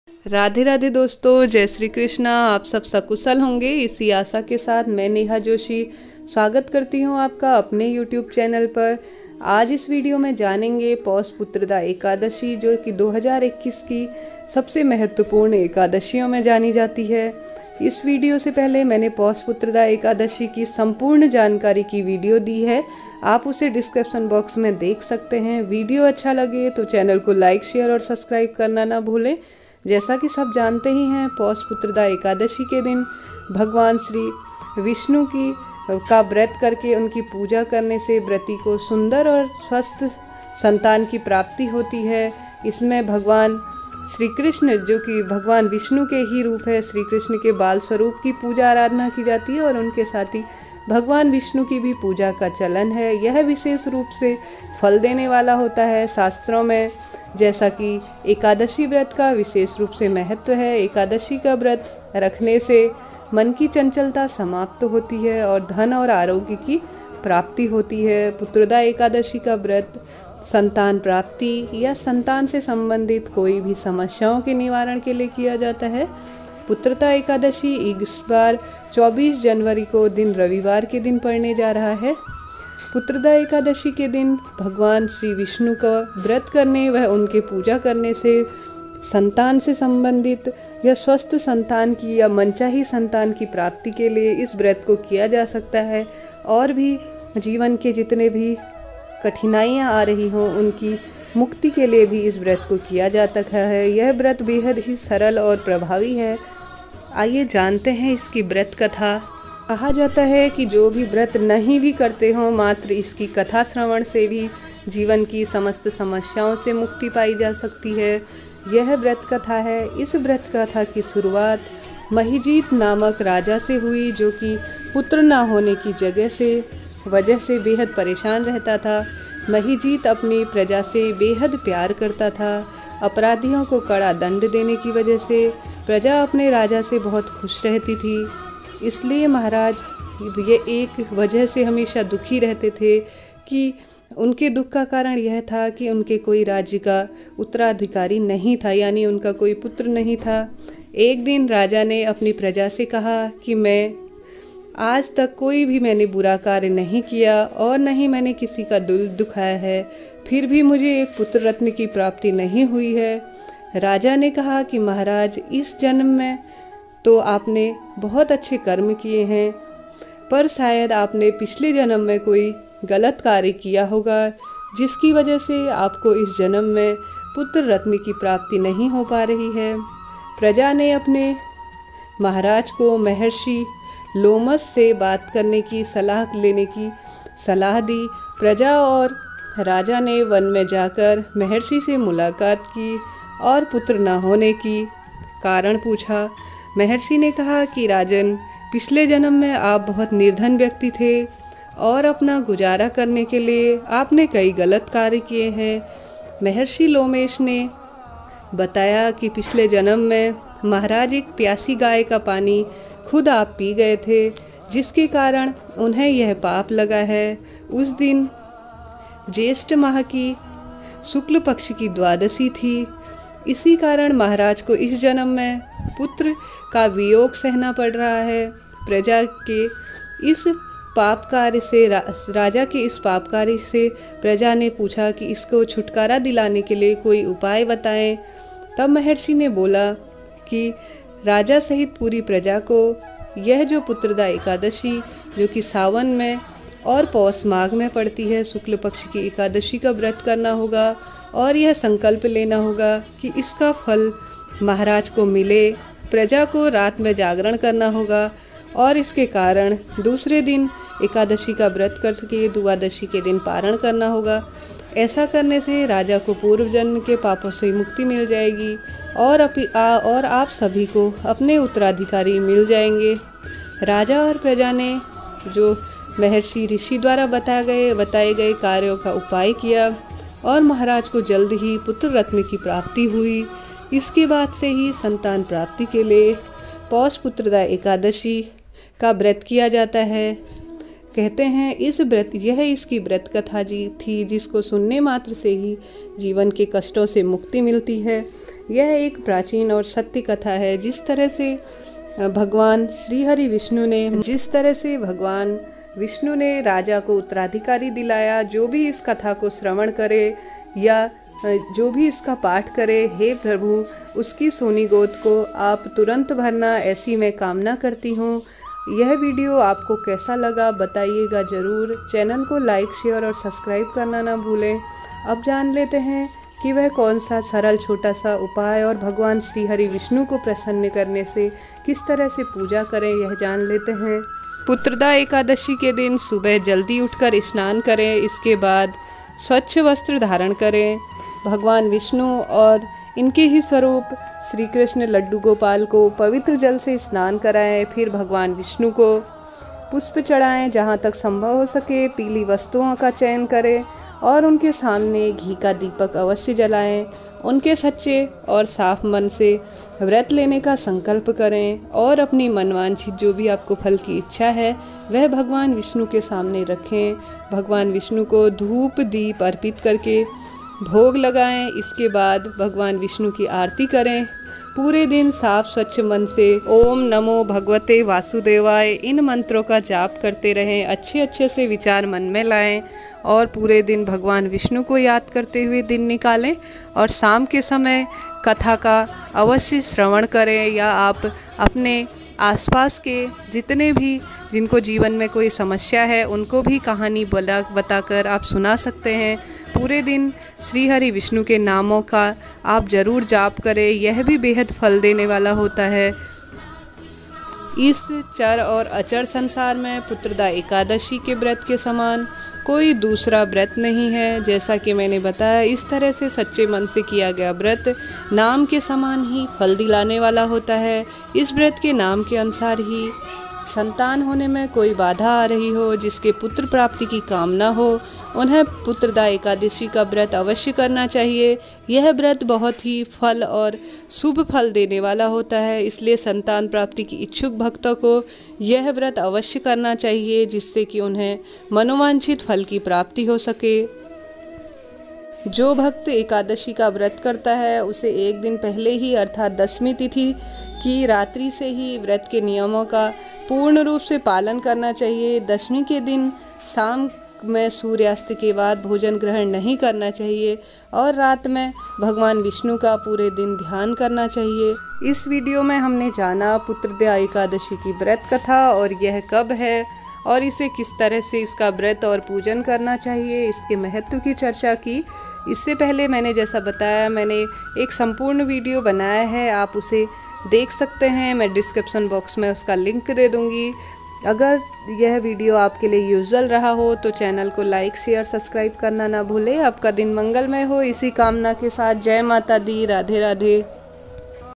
राधे राधे दोस्तों, जय श्री कृष्णा। आप सब सकुशल होंगे इसी आशा के साथ मैं नेहा जोशी स्वागत करती हूं आपका अपने YouTube चैनल पर। आज इस वीडियो में जानेंगे पौष पुत्रदा एकादशी, जो कि 2021 की सबसे महत्वपूर्ण एकादशियों में जानी जाती है। इस वीडियो से पहले मैंने पौष पुत्रदा एकादशी की संपूर्ण जानकारी की वीडियो दी है, आप उसे डिस्क्रिप्शन बॉक्स में देख सकते हैं। वीडियो अच्छा लगे तो चैनल को लाइक, शेयर और सब्सक्राइब करना ना भूलें। जैसा कि सब जानते ही हैं, पौष पुत्रदा एकादशी के दिन भगवान श्री विष्णु का व्रत करके उनकी पूजा करने से व्रती को सुंदर और स्वस्थ संतान की प्राप्ति होती है। इसमें भगवान श्री कृष्ण, जो कि भगवान विष्णु के ही रूप है, श्री कृष्ण के बाल स्वरूप की पूजा आराधना की जाती है और उनके साथ ही भगवान विष्णु की भी पूजा का चलन है। यह विशेष रूप से फल देने वाला होता है। शास्त्रों में जैसा कि एकादशी व्रत का विशेष रूप से महत्व है। एकादशी का व्रत रखने से मन की चंचलता समाप्त होती है और धन और आरोग्य की प्राप्ति होती है। पुत्रदा एकादशी का व्रत संतान प्राप्ति या संतान से संबंधित कोई भी समस्याओं के निवारण के लिए किया जाता है। पुत्रदा एकादशी इस बार 24 जनवरी को दिन रविवार के दिन पड़ने जा रहा है। पुत्रदा एकादशी के दिन भगवान श्री विष्णु का व्रत करने व उनके पूजा करने से संतान से संबंधित या स्वस्थ संतान की या मनचाही संतान की प्राप्ति के लिए इस व्रत को किया जा सकता है। और भी जीवन के जितने भी कठिनाइयाँ आ रही हों उनकी मुक्ति के लिए भी इस व्रत को किया जाता है। यह व्रत बेहद ही सरल और प्रभावी है। आइए जानते हैं इसकी व्रत कथा। कहा जाता है कि जो भी व्रत नहीं भी करते हों, मात्र इसकी कथा श्रवण से भी जीवन की समस्त समस्याओं से मुक्ति पाई जा सकती है। यह व्रत कथा है। इस व्रत कथा की शुरुआत महिजीत नामक राजा से हुई, जो कि पुत्र न होने की वजह से बेहद परेशान रहता था। महिजीत अपनी प्रजा से बेहद प्यार करता था। अपराधियों को कड़ा दंड देने की वजह से प्रजा अपने राजा से बहुत खुश रहती थी। इसलिए महाराज ये एक वजह से हमेशा दुखी रहते थे कि उनके दुख का कारण यह था कि उनके कोई राज्य का उत्तराधिकारी नहीं था, यानी उनका कोई पुत्र नहीं था। एक दिन राजा ने अपनी प्रजा से कहा कि मैं आज तक कोई भी मैंने बुरा कार्य नहीं किया और न ही मैंने किसी का दिल दुखाया है, फिर भी मुझे एक पुत्र रत्न की प्राप्ति नहीं हुई है। राजा ने कहा कि महाराज, इस जन्म में तो आपने बहुत अच्छे कर्म किए हैं, पर शायद आपने पिछले जन्म में कोई गलत कार्य किया होगा, जिसकी वजह से आपको इस जन्म में पुत्र रत्न की प्राप्ति नहीं हो पा रही है। प्रजा ने अपने महाराज को महर्षि लोमस से बात करने की लेने की सलाह दी। प्रजा और राजा ने वन में जाकर महर्षि से मुलाकात की और पुत्र न होने की कारण पूछा। महर्षि ने कहा कि राजन, पिछले जन्म में आप बहुत निर्धन व्यक्ति थे और अपना गुजारा करने के लिए आपने कई गलत कार्य किए हैं। महर्षि लोमेश ने बताया कि पिछले जन्म में महाराज एक प्यासी गाय का पानी खुद आप पी गए थे, जिसके कारण उन्हें यह पाप लगा है। उस दिन ज्येष्ठ माह की शुक्ल पक्ष की द्वादशी थी। इसी कारण महाराज को इस जन्म में पुत्र का वियोग सहना पड़ रहा है। प्रजा के इस पाप कार्य से राजा के इस पाप कार्य से प्रजा ने पूछा कि इसको छुटकारा दिलाने के लिए कोई उपाय बताएं। तब महर्षि ने बोला कि राजा सहित पूरी प्रजा को यह जो पुत्रदा एकादशी, जो कि सावन में और पौष माघ में पड़ती है, शुक्ल पक्ष की एकादशी का व्रत करना होगा और यह संकल्प लेना होगा कि इसका फल महाराज को मिले। प्रजा को रात में जागरण करना होगा और इसके कारण दूसरे दिन एकादशी का व्रत करके द्वादशी के दिन पारण करना होगा। ऐसा करने से राजा को पूर्व जन्म के पापों से मुक्ति मिल जाएगी और आप सभी को अपने उत्तराधिकारी मिल जाएंगे। राजा और प्रजा ने जो महर्षि ऋषि द्वारा बताए गए कार्यों का उपाय किया और महाराज को जल्द ही पुत्र रत्न की प्राप्ति हुई। इसके बाद से ही संतान प्राप्ति के लिए पौष पुत्रदा एकादशी का व्रत किया जाता है। कहते हैं यह इसकी व्रत कथा थी, जिसको सुनने मात्र से ही जीवन के कष्टों से मुक्ति मिलती है। यह एक प्राचीन और सत्य कथा है। जिस तरह से भगवान विष्णु ने राजा को उत्तराधिकारी दिलाया, जो भी इस कथा को श्रवण करे या जो भी इसका पाठ करे, हे प्रभु उसकी सोनी गोद को आप तुरंत भरना, ऐसी मैं कामना करती हूँ। यह वीडियो आपको कैसा लगा बताइएगा ज़रूर। चैनल को लाइक, शेयर और सब्सक्राइब करना ना भूलें। अब जान लेते हैं कि वह कौन सा सरल छोटा सा उपाय और भगवान श्री हरि विष्णु को प्रसन्न करने से किस तरह से पूजा करें, यह जान लेते हैं। पुत्रदा एकादशी के दिन सुबह जल्दी उठकर स्नान करें। इसके बाद स्वच्छ वस्त्र धारण करें। भगवान विष्णु और इनके ही स्वरूप श्री कृष्ण लड्डू गोपाल को पवित्र जल से स्नान कराएं। फिर भगवान विष्णु को पुष्प चढ़ाएं। जहाँ तक संभव हो सके पीली वस्तुओं का चयन करें और उनके सामने घी का दीपक अवश्य जलाएं। उनके सच्चे और साफ मन से व्रत लेने का संकल्प करें और अपनी मनवांछित जो भी आपको फल की इच्छा है वह भगवान विष्णु के सामने रखें। भगवान विष्णु को धूप दीप अर्पित करके भोग लगाएं। इसके बाद भगवान विष्णु की आरती करें। पूरे दिन साफ स्वच्छ मन से ओम नमो भगवते वासुदेवाय इन मंत्रों का जाप करते रहें। अच्छे से विचार मन में लाएं और पूरे दिन भगवान विष्णु को याद करते हुए दिन निकालें। और शाम के समय कथा का अवश्य श्रवण करें या आप अपने आसपास के जितने भी जिनको जीवन में कोई समस्या है उनको भी कहानी बताकर आप सुना सकते हैं। पूरे दिन श्री हरि विष्णु के नामों का आप ज़रूर जाप करें, यह भी बेहद फल देने वाला होता है। इस चर और अचर संसार में पुत्रदा एकादशी के व्रत के समान कोई दूसरा व्रत नहीं है। जैसा कि मैंने बताया, इस तरह से सच्चे मन से किया गया व्रत नाम के समान ही फल दिलाने वाला होता है। इस व्रत के नाम के अनुसार ही संतान होने में कोई बाधा आ रही हो, जिसके पुत्र प्राप्ति की कामना हो, उन्हें पुत्रदा एकादशी का व्रत अवश्य करना चाहिए। यह व्रत बहुत ही फल और शुभ फल देने वाला होता है, इसलिए संतान प्राप्ति की इच्छुक भक्तों को यह व्रत अवश्य करना चाहिए, जिससे कि उन्हें मनोवांछित फल की प्राप्ति हो सके। जो भक्त एकादशी का व्रत करता है उसे एक दिन पहले ही अर्थात दशमी तिथि की रात्रि से ही व्रत के नियमों का पूर्ण रूप से पालन करना चाहिए। दशमी के दिन शाम में सूर्यास्त के बाद भोजन ग्रहण नहीं करना चाहिए और रात में भगवान विष्णु का पूरे दिन ध्यान करना चाहिए। इस वीडियो में हमने जाना पुत्रदा एकादशी की व्रत कथा और यह कब है और इसे किस तरह से इसका व्रत और पूजन करना चाहिए, इसके महत्व की चर्चा की। इससे पहले मैंने जैसा बताया, मैंने एक संपूर्ण वीडियो बनाया है, आप उसे देख सकते हैं। मैं डिस्क्रिप्शन बॉक्स में उसका लिंक दे दूँगी। अगर यह वीडियो आपके लिए यूजुअल रहा हो तो चैनल को लाइक, शेयर, सब्सक्राइब करना ना भूलें। आपका दिन मंगलमय हो, इसी कामना के साथ जय माता दी। राधे राधे।